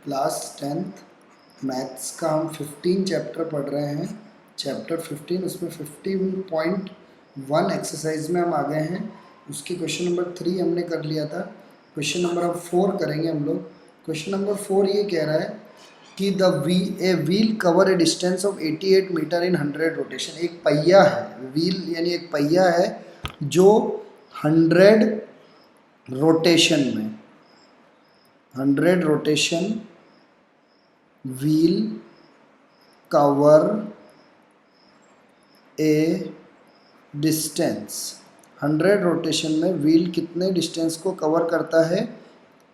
Class 10th maths का हम 15 chapter पढ़ रहे हैं। चैप्टर 15 उसमें 15.1 एक्सरसाइज में हम आ गए हैं। उसकी क्वेश्चन नंबर 3 हमने कर लिया था। क्वेश्चन नंबर अब 4 करेंगे हम लोग। क्वेश्चन नंबर 4 ये कह रहा है कि a wheel cover a distance of 88 metre in 100 rotation. एक पहिया है, व्हील यानी एक पहिया है जो 100 रोटेशन में 100 rotation wheel cover a distance. 100 rotation में व्हील कितने डिस्टेंस को कवर करता है?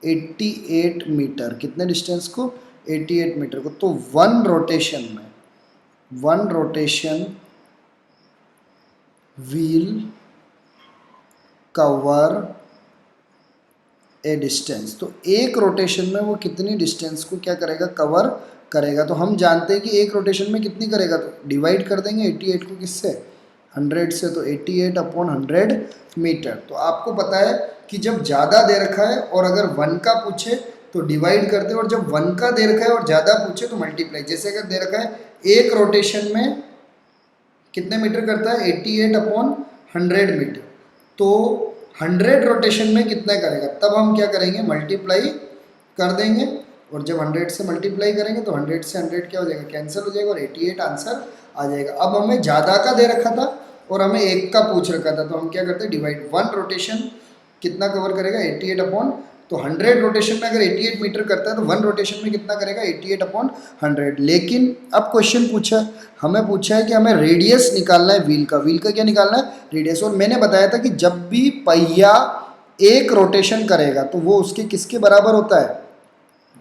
88 मीटर। कितने डिस्टेंस को? 88 मीटर को। तो one rotation wheel cover a distance. तो एक रोटेशन में वो कितनी डिस्टेंस को क्या करेगा? कवर करेगा। तो हम जानते हैं कि एक रोटेशन में कितनी करेगा, तो डिवाइड कर देंगे 88 को किससे? 100 से। तो 88/100 मीटर। तो आपको पता है कि जब ज़्यादा दे रखा है और अगर 1 का पूछे तो डिवाइड करते हैं, और जब 1 का दे रखा है और ज़्यादा पूछे तो मल्टीप्लाई। जैसे अगर दे रखा है एक रोटेशन में कितने मीटर करता है? 88/100 मीटर। तो 100 रोटेशन में कितना करेगा? तब हम क्या करेंगे? मल्टीप्लाई कर देंगे, और जब 100 से मल्टीप्लाई करेंगे तो 100 से 100 क्या हो जाएगा? कैंसिल हो जाएगा, और 88 आंसर आ जाएगा। अब हमें ज़्यादा का दे रखा था और हमें एक का पूछ रखा था, तो हम क्या करते हैं? डिवाइड। 1 रोटेशन कितना कवर करेगा? 88 तो 100 रोटेशन में अगर 88 मीटर करता है तो 1 रोटेशन में कितना करेगा? 88/100। लेकिन अब क्वेश्चन हमें पूछा है कि हमें रेडियस निकालना है व्हील का। व्हील का क्या निकालना है? रेडियस। और मैंने बताया था कि जब भी पहिया एक रोटेशन करेगा तो वो उसके किसके बराबर होता है?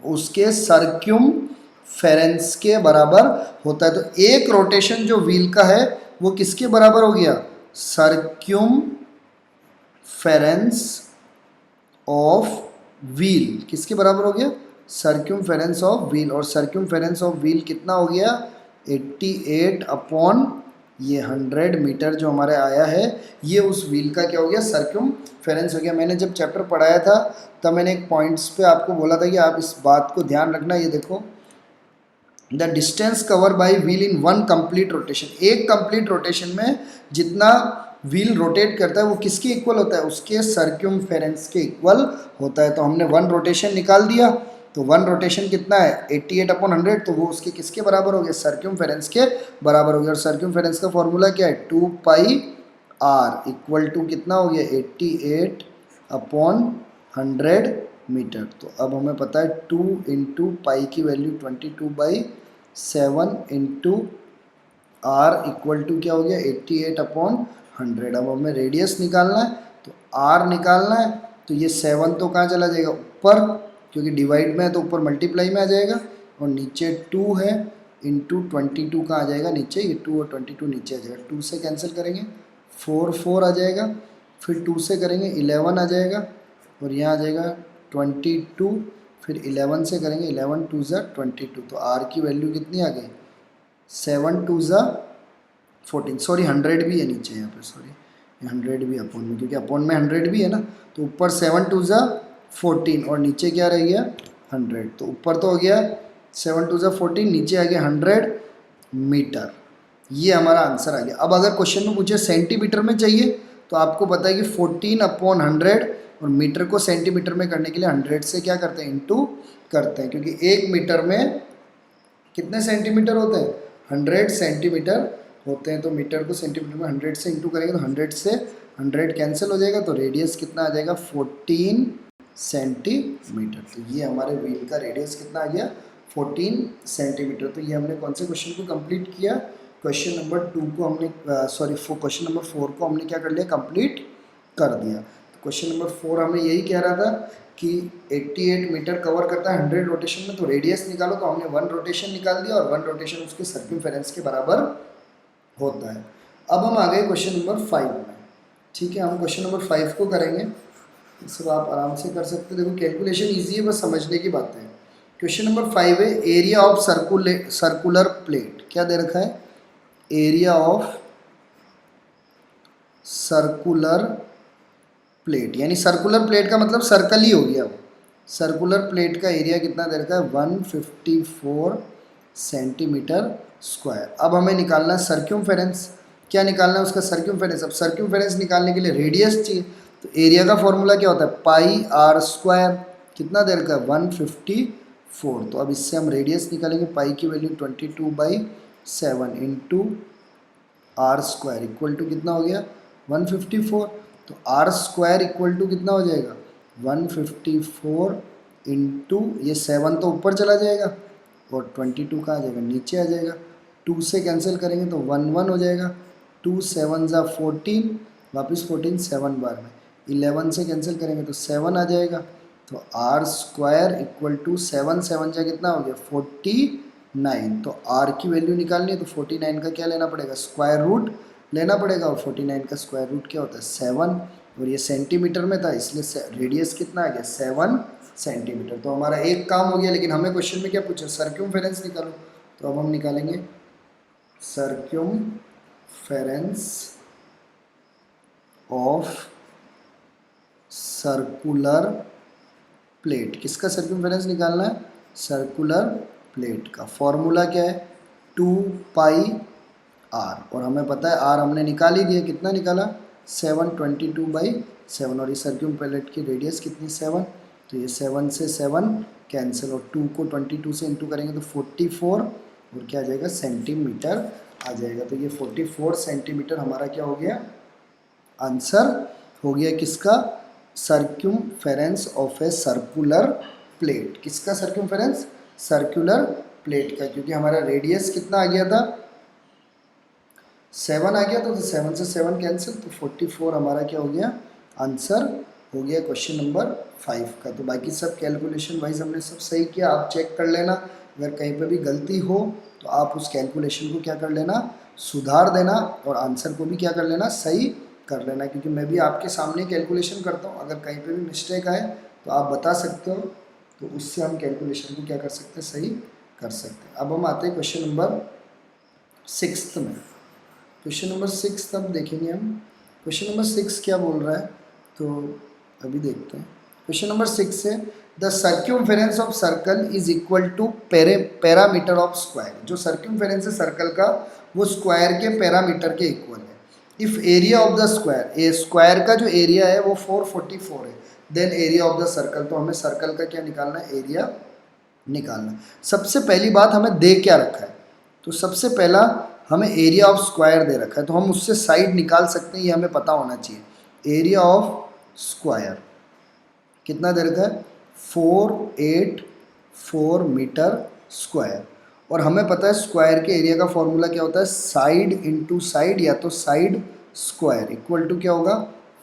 उसके सर्क्यूमफेरेंस के बराबर होता है। तो एक रोटेशन जो व्हील का है वो किसके बराबर हो गया? सर्क्यूमफेरेंस ऑफ व्हील। किसके बराबर हो गया? सर्क्यूमफेरेंस ऑफ व्हील। और सर्क्यूमफेरेंस ऑफ व्हील कितना हो गया? 88/100 मीटर जो हमारे आया है, ये उस व्हील का क्या हो गया? सर्क्यूमफेरेंस हो गया। मैंने जब चैप्टर पढ़ाया था तब मैंने एक पॉइंट्स पे आपको बोला था कि आप इस बात को ध्यान रखना। ये देखो, the distance cover by wheel in 1 complete rotation. एक कंप्लीट रोटेशन में जितना व्हील रोटेट करता है वो किसके इक्वल होता है? उसके सर्क्यूमफेरेंस के इक्वल होता है। तो हमने 1 रोटेशन निकाल दिया। तो 1 रोटेशन कितना है? 88/100। तो वो उसके किसके बराबर हो गया? सर्क्यूमफेरेंस के बराबर हो गया। और सर्क्यूमफेरेंस का फॉर्मूला क्या है? 2πr इक्वल टू कितना हो गया? 88/100 मीटर। तो अब हमें पता है 2 इंटू पाई की वैल्यू 22/7 इंटू आर इक्वल टू क्या हो गया? 88/100। अब हमें रेडियस निकालना है, तो आर निकालना है। तो ये 7 तो कहाँ चला जाएगा? ऊपर, क्योंकि डिवाइड में है तो ऊपर मल्टीप्लाई में आ जाएगा। और नीचे 2 है इंटू 22 कहाँ आ जाएगा? नीचे। ये 2 और 22 नीचे आ जाएगा। 2 से कैंसिल करेंगे 4 आ जाएगा। फिर 2 से करेंगे 11 आ जाएगा, और यहाँ आ जाएगा 22। फिर 11 से करेंगे 11 2 ज़ा 22। तो आर की वैल्यू कितनी आ गई? 7 2 ज़ा 14। सॉरी 100 भी है नीचे यहाँ पे, सॉरी 100 भी अपॉन में, क्योंकि अपॉन में 100 भी है ना। तो ऊपर 7 2 ज़ा 14 और नीचे क्या रह गया? 100। तो ऊपर तो हो गया 7 2 ज़ा 14, नीचे आ गया 100 मीटर। ये हमारा आंसर आ गया। अब अगर क्वेश्चन में पूछे सेंटीमीटर में चाहिए तो आपको पता है कि 14/100, और मीटर को सेंटीमीटर में करने के लिए 100 से क्या करते हैं? इंटू करते हैं, क्योंकि एक मीटर में कितने सेंटीमीटर होते हैं? 100 सेंटीमीटर होते हैं। तो मीटर को सेंटीमीटर में 100 से इंटू करेंगे तो 100 से 100 कैंसिल हो जाएगा। तो रेडियस कितना आ जाएगा? 14 सेंटीमीटर। तो ये हमारे व्हील का रेडियस कितना आ गया? 14 सेंटीमीटर। तो ये हमने कौन से क्वेश्चन को कंप्लीट किया? क्वेश्चन नंबर 2 को हमने क्वेश्चन नंबर 4 को हमने क्या कर लिया? कंप्लीट कर दिया। तो क्वेश्चन नंबर 4 हमें यही कह रहा था कि 88 मीटर कवर करता है 100 रोटेशन में, तो रेडियस निकालो। तो हमने 1 रोटेशन निकाल दिया, और 1 रोटेशन उसके सर्क्यूमफेरेंस के बराबर होता है। अब हम आ गए क्वेश्चन नंबर 5 में। ठीक है, हम क्वेश्चन नंबर 5 को करेंगे। सब आप आराम से कर सकते हो। देखो कैलकुलेशन ईजी है, बस समझने की बात है। क्वेश्चन नंबर 5 है, एरिया ऑफ सर्कुलर प्लेट। क्या दे रखा है? एरिया ऑफ सर्कुलर प्लेट, यानी सर्कुलर प्लेट का मतलब सर्कल ही हो गया। सर्कुलर प्लेट का एरिया कितना दे रखा है 154 सेंटीमीटर स्क्वायर। अब हमें निकालना है सर्क्यूमफेरेंस। क्या निकालना है उसका सर्क्यूमफेरेंस। अब सर्क्यूमफेरेंस निकालने के लिए रेडियस चाहिए, तो एरिया का फॉर्मूला क्या होता है पाई आर स्क्वायर। कितना दे रखा है 154। तो अब इससे हम रेडियस निकालेंगे, पाई की वैल्यू 22/7 into r square equal to कितना हो गया 154। तो आर स्क्वायर इक्वल टू कितना हो जाएगा 154 इंटू ये 7 तो ऊपर चला जाएगा और 22 कहाँ आ जाएगा नीचे आ जाएगा। 2 से कैंसिल करेंगे तो 1 1 हो जाएगा। 2 7 ज़ा 14, वापस 14 7 बार में 11 से कैंसिल करेंगे तो 7 आ जाएगा। तो आर स्क्वायर इक्वल टू 7 7 जा कितना हो गया 49। तो आर की वैल्यू निकालनी है तो 49 का क्या लेना पड़ेगा स्क्वायर रूट लेना पड़ेगा, और 49 का स्क्वायर रूट क्या होता है 7, और ये सेंटीमीटर में था इसलिए रेडियस कितना आ गया 7 सेंटीमीटर। तो हमारा एक काम हो गया, लेकिन हमें क्वेश्चन में क्या पूछा सर्क्यूमफेरेंस निकालो। तो अब हम निकालेंगे सर्क्यूमफेरेंस ऑफ सर्कुलर प्लेट। किसका सर्क्यूमफेरेंस निकालना है सर्कुलर प्लेट का। फॉर्मूला क्या है 2 पाई आर, और हमें पता है आर हमने निकाल ही दिया, कितना निकाला 722/7, और ये सर्क्यूम प्लेट की रेडियस कितनी 7। तो ये 7 से 7 कैंसिल, और 2 को 22 से इंटू करेंगे तो 44, और क्या आ जाएगा सेंटीमीटर आ जाएगा। तो ये 44 सेंटीमीटर हमारा क्या हो गया आंसर हो गया किसका सर्क्यूमफेरेंस ऑफ ए सर्कुलर प्लेट। किसका सर्क्यूमफेरेंस सर्कुलर प्लेट का, क्योंकि हमारा रेडियस कितना आ गया था 7 आ गया, तो 7 से 7 कैंसिल, तो 44 हमारा क्या हो गया आंसर हो गया क्वेश्चन नंबर 5 का। तो बाकी सब कैलकुलेशन वाइज हमने सब सही किया, आप चेक कर लेना। अगर कहीं पे भी गलती हो तो आप उस कैलकुलेशन को क्या कर लेना सुधार देना, और आंसर को भी क्या कर लेना सही कर लेना, क्योंकि मैं भी आपके सामने कैलकुलेशन करता हूँ। अगर कहीं पे भी मिस्टेक आए तो आप बता सकते हो, तो उससे हम कैलकुलेशन को क्या कर सकते हैं सही कर सकते हैं। अब हम आते हैं क्वेश्चन नंबर 6 में। क्वेश्चन नंबर 6 तब देखेंगे हम। क्वेश्चन नंबर 6 क्या बोल रहा है, तो अभी देखते हैं। क्वेश्चन नंबर 6 है the circumference of circle is equal to parameter of square. जो सर्क्यूमफेरेंस है सर्कल का वो स्क्वायर के पैरामीटर के इक्वल है। If area of the square का जो एरिया है वो 444 है, then area of the circle. तो हमें सर्कल का क्या निकालना है एरिया निकालना। सबसे पहली बात हमें दे क्या रखा है, तो सबसे पहला हमें एरिया ऑफ स्क्वायर दे रखा है, तो हम उससे साइड निकाल सकते हैं, ये हमें पता होना चाहिए। एरिया ऑफ स्क्वायर कितना दे रखा है 484 मीटर स्क्वायर, और हमें पता है स्क्वायर के एरिया का फॉर्मूला क्या होता है साइड इंटू साइड, या तो साइड स्क्वायर इक्वल टू क्या होगा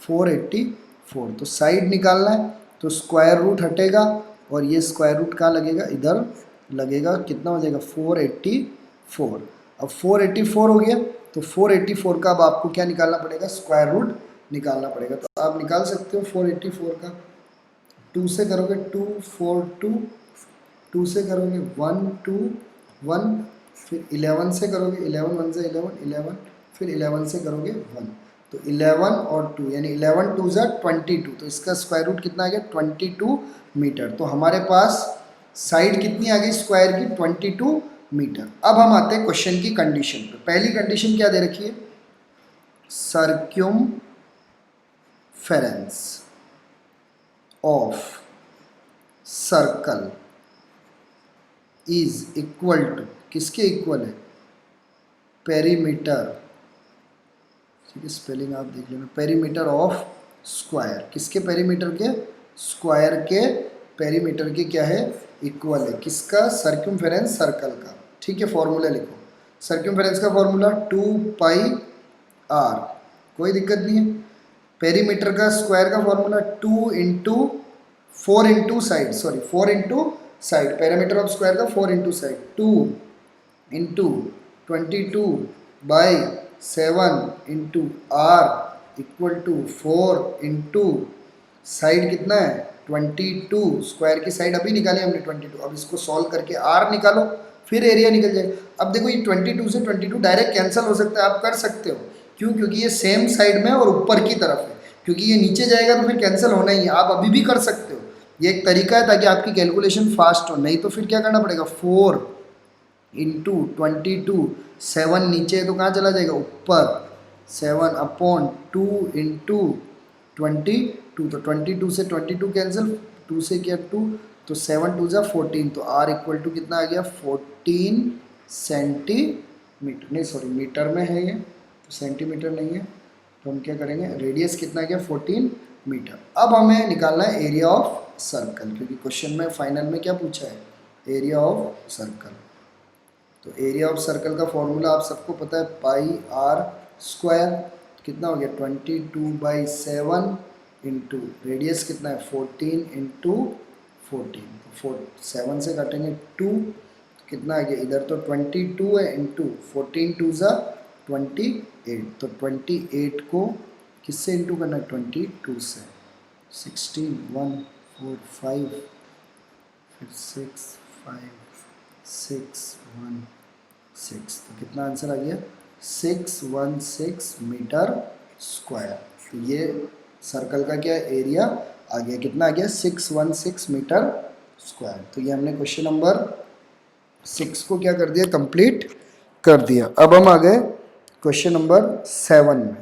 484। तो साइड निकालना है तो स्क्वायर रूट हटेगा, और ये स्क्वायर रूट कहाँ लगेगा इधर लगेगा, कितना हो जाएगा 484। अब 484 हो गया, तो 484 का अब आपको क्या निकालना पड़ेगा स्क्वायर रूट निकालना पड़ेगा। तो आप निकाल सकते हो 484 का। 2 से करोगे 2 4 2, 2 से करोगे 1 2 1, फिर 11 से करोगे 11 1 से 11 11, फिर 11 से करोगे 1, तो 11 और 2 यानी 11 2 ज़ा 22। तो इसका स्क्वायर रूट कितना आ गया 22 मीटर। तो हमारे पास साइड कितनी आ गई स्क्वायर की 22 मीटर। अब हम आते हैं क्वेश्चन की कंडीशन पे। पहली कंडीशन क्या दे रखी है circumference of circle is equal to, किसके इक्वल है पेरीमीटर, ठीक है स्पेलिंग आप देख लेना, पेरीमीटर ऑफ स्क्वायर। किसके पेरीमीटर के स्क्वायर के पेरीमीटर के क्या है इक्वल है, किसका सर्क्यूमफेरेंस सर्कल का। ठीक है फॉर्मूला लिखो, सर्क्यूमफेरेंस का फॉर्मूला 2 पाई आर, कोई दिक्कत नहीं है। पेरीमीटर का स्क्वायर का formula 2 into 4 into side, sorry 4 into side, perimeter of square का 4 into side, 2 into 22/7 into r equal to 4 into side कितना है 22, स्क्वायर की साइड अभी निकाली हमने 22। अब इसको सॉल्व करके आर निकालो, फिर एरिया निकल जाएगा। अब देखो ये 22 से 22 डायरेक्ट कैंसिल हो सकता है, आप कर सकते हो, क्यों क्योंकि ये सेम साइड में और ऊपर की तरफ है, क्योंकि ये नीचे जाएगा तो फिर कैंसिल होना ही है। आप अभी भी कर सकते हो, ये एक तरीका है ताकि आपकी कैलकुलेशन फास्ट हो, नहीं तो फिर क्या करना पड़ेगा, 4 इंटू 22, 7 नीचे है तो कहाँ चला जाएगा, ऊपर, 7 अपॉन 2 इंटू 22, तो 22 से 22 कैंसिल, 2 से किया 2, तो 7 2 जा 14, तो R इक्वल टू कितना आ गया, 14 सेंटीमीटर, नहीं सॉरी मीटर में है ये, तो सेंटीमीटर नहीं है, तो हम क्या करेंगे, रेडियस कितना गया, 14 मीटर। अब हमें निकालना है एरिया ऑफ सर्कल, क्योंकि क्वेश्चन में फाइनल में क्या पूछा है, एरिया ऑफ सर्कल। तो एरिया ऑफ सर्कल का फॉर्मूला आप सबको पता है, पाई आर स्क्वायर, कितना हो गया 22/7 इंटू रेडियस कितना है 14 इंटू 14, तो 7 से काटेंगे 2, कितना आ गया, इधर तो 22 है इंटू 14 2 ज़ा 28, तो 28 को किससे इंटू करना है, 22 से, 16 1 4 5, फिर 6 5 6 1 6, तो कितना आंसर आ गया, 616 मीटर स्क्वायर। तो ये सर्कल का क्या एरिया आ गया, कितना आ गया, 616 मीटर स्क्वायर। तो ये हमने क्वेश्चन नंबर 6 को क्या कर दिया, कंप्लीट कर दिया। अब हम आ गए क्वेश्चन नंबर 7 में।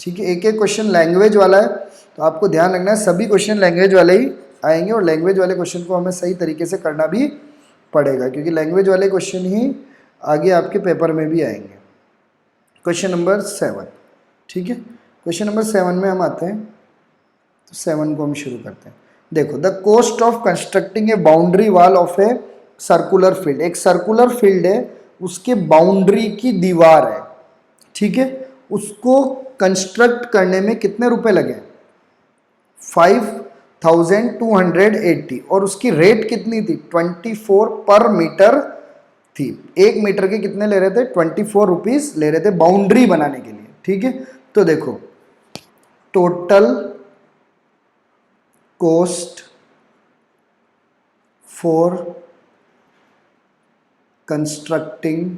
ठीक है, एक एक क्वेश्चन लैंग्वेज वाला है, तो आपको ध्यान रखना है सभी क्वेश्चन लैंग्वेज वाले ही आएंगे, और लैंग्वेज वाले क्वेश्चन को हमें सही तरीके से करना भी पड़ेगा, क्योंकि लैंग्वेज वाले क्वेश्चन ही आगे आपके पेपर में भी आएंगे। क्वेश्चन नंबर 7, ठीक है, क्वेश्चन नंबर 7 में हम आते हैं, तो 7 को हम शुरू करते हैं। देखो, the cost of constructing A boundary wall of a circular field, एक सर्कुलर फील्ड है, उसके बाउंड्री की दीवार है, ठीक है, उसको कंस्ट्रक्ट करने में कितने रुपए लगे, 5280, और उसकी रेट कितनी थी, 24 पर मीटर थी। 1 मीटर के कितने ले रहे थे, 24 रुपीज ले रहे थे बाउंड्री बनाने के लिए, ठीक है। तो देखो, total cost for constructing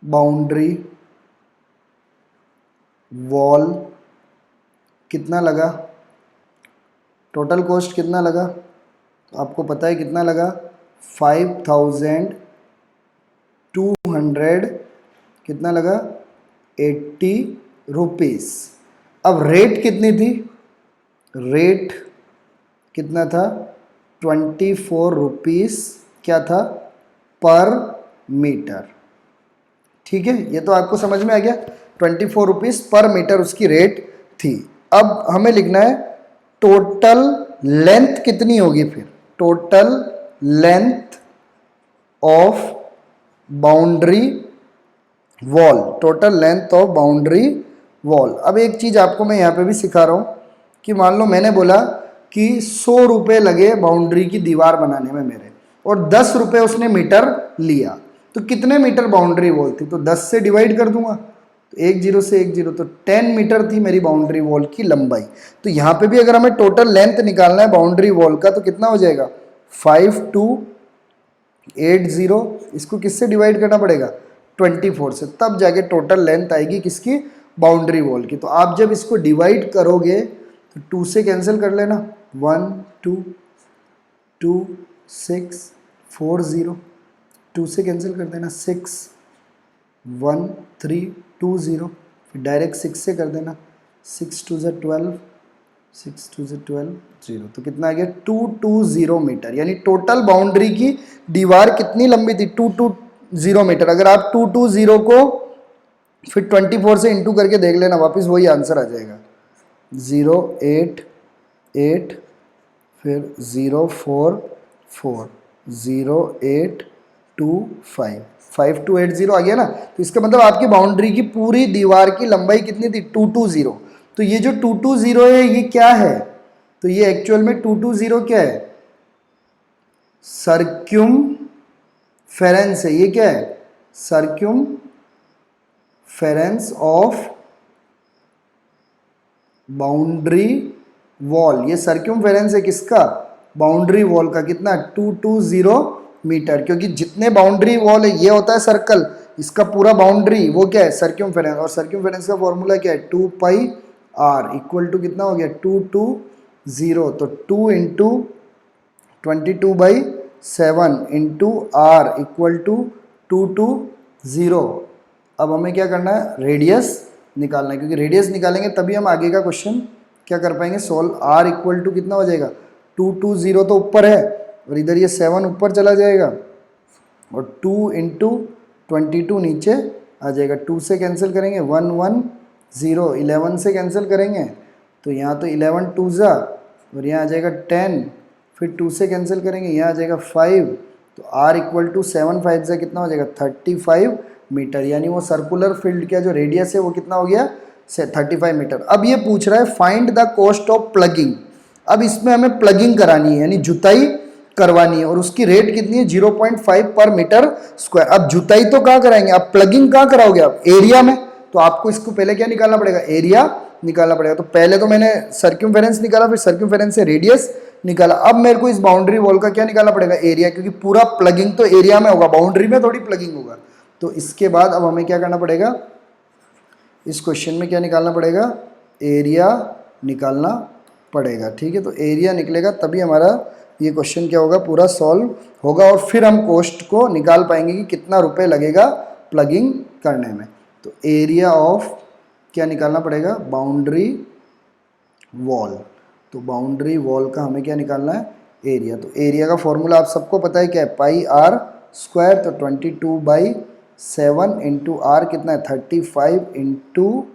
boundary wall कितना लगा, टोटल कॉस्ट कितना लगा, तो आपको पता है कितना लगा, 5200, कितना लगा, 80 रुपीज़। अब रेट कितनी थी, रेट कितना था, 24 रुपीज़ क्या था, पर मीटर, ठीक है, ये तो आपको समझ में आ गया, 24 रुपीज़ पर मीटर उसकी रेट थी। अब हमें लिखना है टोटल लेंथ कितनी होगी, फिर total length of boundary wall, total length of boundary wall. अब एक चीज़ आपको मैं यहाँ पे भी सिखा रहा हूँ कि मान लो मैंने बोला कि 100 रुपये लगे बाउंड्री की दीवार बनाने में मेरे, और 10 रुपये उसने मीटर लिया, तो कितने मीटर बाउंड्री वॉल थी, तो 10 से डिवाइड कर दूंगा, तो 1 0 से 1 0, तो 10 मीटर थी मेरी बाउंड्री वॉल की लंबाई। तो यहाँ पे भी अगर हमें टोटल लेंथ निकालना है बाउंड्री वॉल का, तो कितना हो जाएगा, 5280, इसको किससे डिवाइड करना पड़ेगा, 24 से, तब जाके टोटल लेंथ आएगी किसकी, बाउंड्री वॉल की। तो आप जब इसको डिवाइड करोगे तो 2 से कैंसिल कर लेना, 1 2 2 6 4 0, 2 से कैंसिल कर देना, 6 1 3 2 0, फिर डायरेक्ट 6 से कर देना, 6 2 ज़ा 12, 6 2 ज़ा 12 0, तो कितना आ गया, 220 मीटर। यानी टोटल बाउंड्री की दीवार कितनी लंबी थी, 220 मीटर। अगर आप 220 को फिर 24 से इंटू करके देख लेना, वापस वही आंसर आ जाएगा, 0 8 8, फिर 0 4 4 0 8 2 5 5280 आ गया ना। तो इसका मतलब आपकी बाउंड्री की पूरी दीवार की लंबाई कितनी थी, 220। तो ये जो 220 है ये क्या है, तो ये एक्चुअल में 220 क्या है, सर्क्यूमफेरेंस है। ये क्या है, सर्क्यूमफेरेंस ऑफ बाउंड्री वॉल। ये सर्क्यूमफेरेंस है किसका, बाउंड्री वॉल का, कितना, 220 मीटर, क्योंकि जितने बाउंड्री वॉल है, ये होता है सर्कल, इसका पूरा बाउंड्री वो क्या है, सर्क्यूमफेरेंस, और सर्क्यूमफेरेंस का फॉर्मूला क्या है, 2 पाई आर इक्वल टू कितना हो गया 2 2 0, तो 2 into 22/7 into r equal to 2 2 0। अब हमें क्या करना है, रेडियस निकालना है, क्योंकि रेडियस निकालेंगे तभी हम आगे का क्वेश्चन क्या कर पाएंगे सॉल्व। आर इक्वल टू कितना हो जाएगा 2 2 0 तो ऊपर है और इधर ये 7 ऊपर चला जाएगा और 2 इंटू 22 नीचे आ जाएगा। 2 से कैंसिल करेंगे 1 1 0, 11 से कैंसिल करेंगे तो यहाँ तो 11 2 ज़ा और यहाँ आ जाएगा 10, फिर 2 से कैंसिल करेंगे यहाँ आ जाएगा 5, तो आर इक्वल टू 7 5 से कितना हो जाएगा 35 मीटर, यानी वो सर्कुलर फील्ड का जो रेडियस है वो कितना हो गया 35 मीटर। अब ये पूछ रहा है find the cost of plugging. अब इसमें हमें प्लगिंग करानी है यानी जुताई करवानी है और उसकी रेट कितनी है 0.5 पर मीटर स्क्वायर। अब जुताई तो कहाँ कराएंगे, अब प्लगिंग कहाँ कराओगे आप एरिया में, तो आपको इसको पहले क्या निकालना पड़ेगा एरिया निकालना पड़ेगा। तो पहले तो मैंने सर्क्यूमफेरेंस निकाला, फिर सर्क्यूमफेरेंस से रेडियस निकाला, अब मेरे को इस बाउंड्री वॉल का क्या निकालना पड़ेगा एरिया, क्योंकि पूरा प्लगिंग तो एरिया में होगा, बाउंड्री में थोड़ी प्लगिंग होगा। तो इसके बाद अब हमें क्या करना पड़ेगा, इस क्वेश्चन में क्या निकालना पड़ेगा एरिया निकालना पड़ेगा। ठीक है, तो एरिया निकलेगा तभी हमारा ये क्वेश्चन क्या होगा पूरा सॉल्व होगा और फिर हम कॉस्ट को निकाल पाएंगे कि कितना रुपए लगेगा प्लगिंग करने में। तो एरिया ऑफ क्या निकालना पड़ेगा बाउंड्री वॉल, तो बाउंड्री वॉल का हमें क्या निकालना है एरिया। तो एरिया का फॉर्मूला आप सबको पता है क्या है पाई आर स्क्वायर, तो 22/7 इंटू आर कितना है 35 इंटू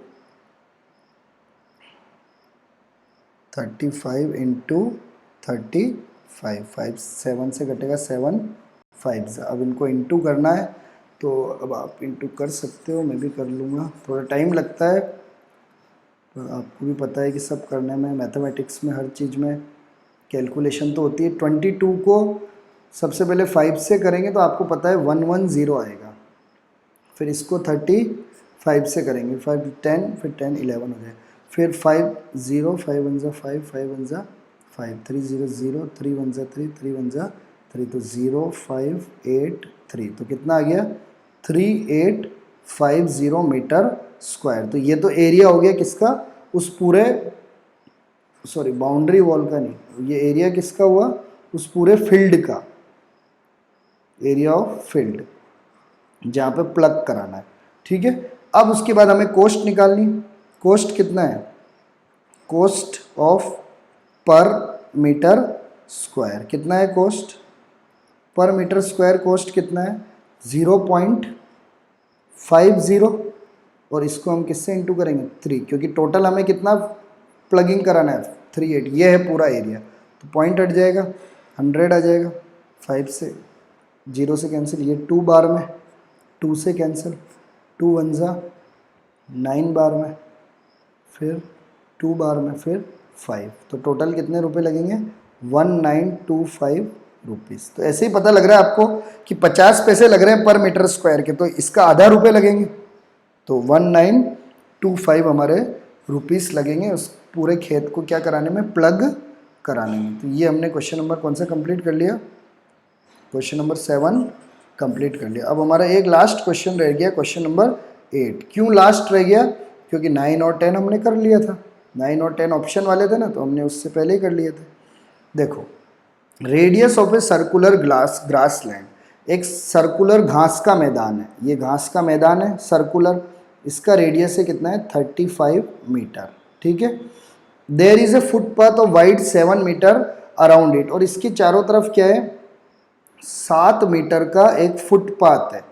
5 7 से कटेगा 7 5। अब इनको इंटू करना है तो अब आप इंटू कर सकते हो, मैं भी कर लूँगा, थोड़ा टाइम लगता है पर आपको भी पता है कि सब करने में मैथमेटिक्स में हर चीज़ में कैलकुलेशन तो होती है। 22 को सबसे पहले 5 से करेंगे तो आपको पता है 110 आएगा, फिर इसको 35 से करेंगे 5 10, फिर 10 11 हो जाए, फिर 5 0 5 1 5 5 1 5 3 0 0 3 1 3 3 1 3, तो 0 5 8 3, तो कितना आ गया 3850 मीटर स्क्वायर। तो ये तो एरिया हो गया किसका उस पूरे सॉरी बाउंड्री वॉल का नहीं, ये एरिया किसका हुआ उस पूरे फील्ड का, एरिया ऑफ फील्ड जहाँ पे प्लग कराना है। ठीक है, अब उसके बाद हमें कोस्ट निकालनी, कोस्ट कितना है कोस्ट ऑफ पर मीटर स्क्वायर कितना है कोस्ट पर मीटर स्क्वायर, कोस्ट कितना है 0.50 और इसको हम किससे इंटू करेंगे 3, क्योंकि टोटल हमें कितना प्लगिंग कराना है 38, ये है पूरा एरिया, तो पॉइंट हट जाएगा 100 आ जाएगा, 5 से 0 से कैंसिल, ये 2 बार में 2 से कैंसिल, 2 1 9 बार में, फिर 2 बार में, फिर 5, तो टोटल कितने रुपए लगेंगे 1925 रुपीज़। तो ऐसे ही पता लग रहा है आपको कि 50 पैसे लग रहे हैं पर मीटर स्क्वायर के, तो इसका आधा रुपए लगेंगे, तो 1925 हमारे रुपीस लगेंगे उस पूरे खेत को क्या कराने में प्लग कराने में। तो ये हमने क्वेश्चन नंबर कौन सा कंप्लीट कर लिया, क्वेश्चन नंबर 7 कंप्लीट कर लिया। अब हमारा एक लास्ट क्वेश्चन रह गया क्वेश्चन नंबर 8। क्यों लास्ट रह गया, क्योंकि 9 और 10 हमने कर लिया था, 9 और 10 ऑप्शन वाले थे ना, तो हमने उससे पहले ही कर लिए थे। देखो radius of a circular grass land, एक सर्कुलर घास का मैदान है, ये घास का मैदान है सर्कुलर, इसका रेडियस है कितना है 35 मीटर। ठीक है, there is a footpath of wide 7 metre around it, और इसके चारों तरफ क्या है 7 मीटर का एक फुटपाथ है,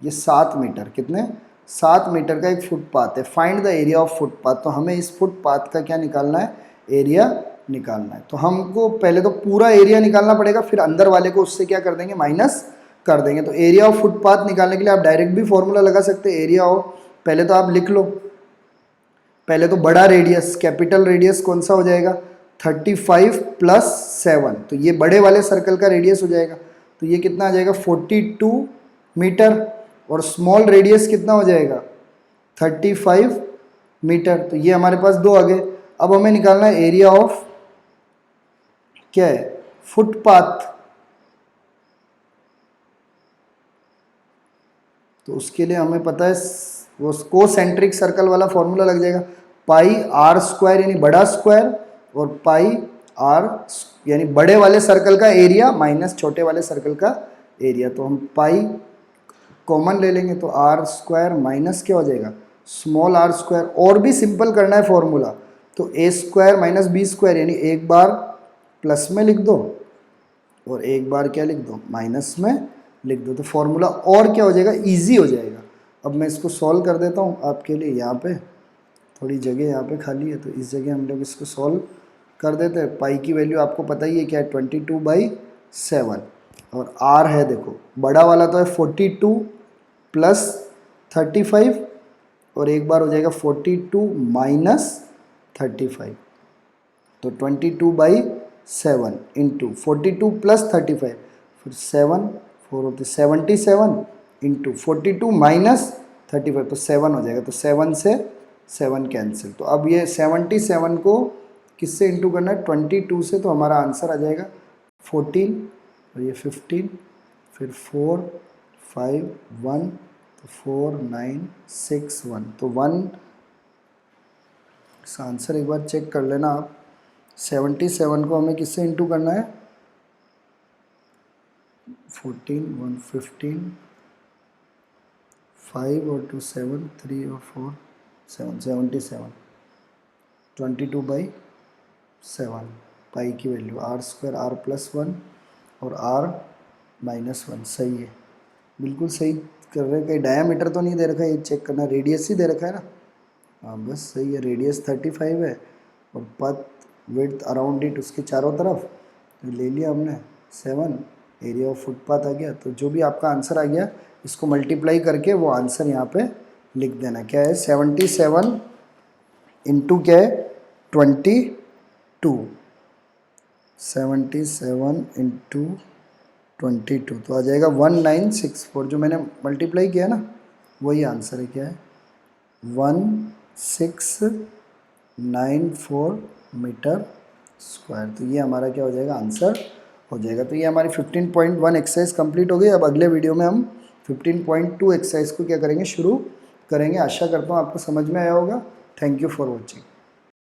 ये 7 मीटर कितने 7 मीटर का एक फुटपाथ है। Find the area of footpath, तो हमें इस फुटपाथ का क्या निकालना है एरिया निकालना है। तो हमको पहले तो पूरा एरिया निकालना पड़ेगा, फिर अंदर वाले को उससे क्या कर देंगे माइनस कर देंगे। तो एरिया ऑफ फुटपाथ निकालने के लिए आप डायरेक्ट भी फॉर्मूला लगा सकते हैं, एरिया ऑफ पहले तो आप लिख लो, पहले तो बड़ा रेडियस कैपिटल रेडियस कौन सा हो जाएगा 35 + 7, तो ये बड़े वाले सर्कल का रेडियस हो जाएगा, तो ये कितना आ जाएगा 42 मीटर, और स्मॉल रेडियस कितना हो जाएगा 35 मीटर, तो ये हमारे पास दो आ गए। अब हमें निकालना है एरिया ऑफ क्या है फुटपाथ, तो उसके लिए हमें पता है वो कोसेंट्रिक सर्कल वाला फॉर्मूला लग जाएगा, पाई आर स्क्वायर यानी बड़ा स्क्वायर, और पाई आर यानी बड़े वाले सर्कल का एरिया माइनस छोटे वाले सर्कल का एरिया। तो हम पाई कॉमन ले लेंगे तो आर स्क्वायर माइनस क्या हो जाएगा स्मॉल आर स्क्वायर। और भी सिंपल करना है फॉर्मूला तो ए स्क्वायर माइनस बी स्क्वायर यानी एक बार प्लस में लिख दो और एक बार क्या लिख दो माइनस में लिख दो, तो फॉर्मूला और क्या हो जाएगा इजी हो जाएगा। अब मैं इसको सॉल्व कर देता हूँ आपके लिए। यहाँ पे थोड़ी जगह यहाँ पे खाली है तो इस जगह हम लोग इसको सॉल्व कर देते हैं। पाई की वैल्यू आपको पता ही है क्या है 22/7 और आर है देखो बड़ा वाला तो है 42 प्लस 35 और एक बार हो जाएगा 42 माइनस 35। तो 22/7 इंटू 42 प्लस 35 फिर 7 4 होते 77 इंटू 42 माइनस 35 तो 7 हो जाएगा। तो 7 से 7 कैंसिल। तो अब ये 77 को किससे इंटू करना है 22 से, तो हमारा आंसर आ जाएगा 14 और ये 15 फिर 4 5 1 तो 4 9 6 1 तो 1। इसका आंसर एक बार चेक कर लेना आप। 77 को हमें किससे इंटू करना है 14 1 15 5 और 2 7 3 और 4 7 77 22/7 पाई की वैल्यू आर स्क्वायर आर प्लस 1 और आर माइनस 1। सही है बिल्कुल सही कर रहे हैं। कहीं डायामीटर तो नहीं दे रखा है, ये चेक करना। रेडियस ही दे रखा है ना, हाँ बस सही है। रेडियस 35 है और पथ विड्थ अराउंड इट उसके चारों तरफ तो ले लिया हमने 7। एरिया ऑफ फुटपाथ आ गया। तो जो भी आपका आंसर आ गया इसको मल्टीप्लाई करके वो आंसर यहाँ पे लिख देना। क्या है 77 इंटू क्या है 22 77 इंटू 22 तो आ जाएगा 1964। जो मैंने मल्टीप्लाई किया ना वही आंसर है। क्या है 1694 मीटर स्क्वायर। तो ये हमारा क्या हो जाएगा आंसर हो जाएगा। तो ये हमारी 15.1 एक्सरसाइज कंप्लीट हो गई। अब अगले वीडियो में हम 15.2 एक्सरसाइज को क्या करेंगे शुरू करेंगे। आशा करता हूँ आपको समझ में आया होगा। Thank you for watching.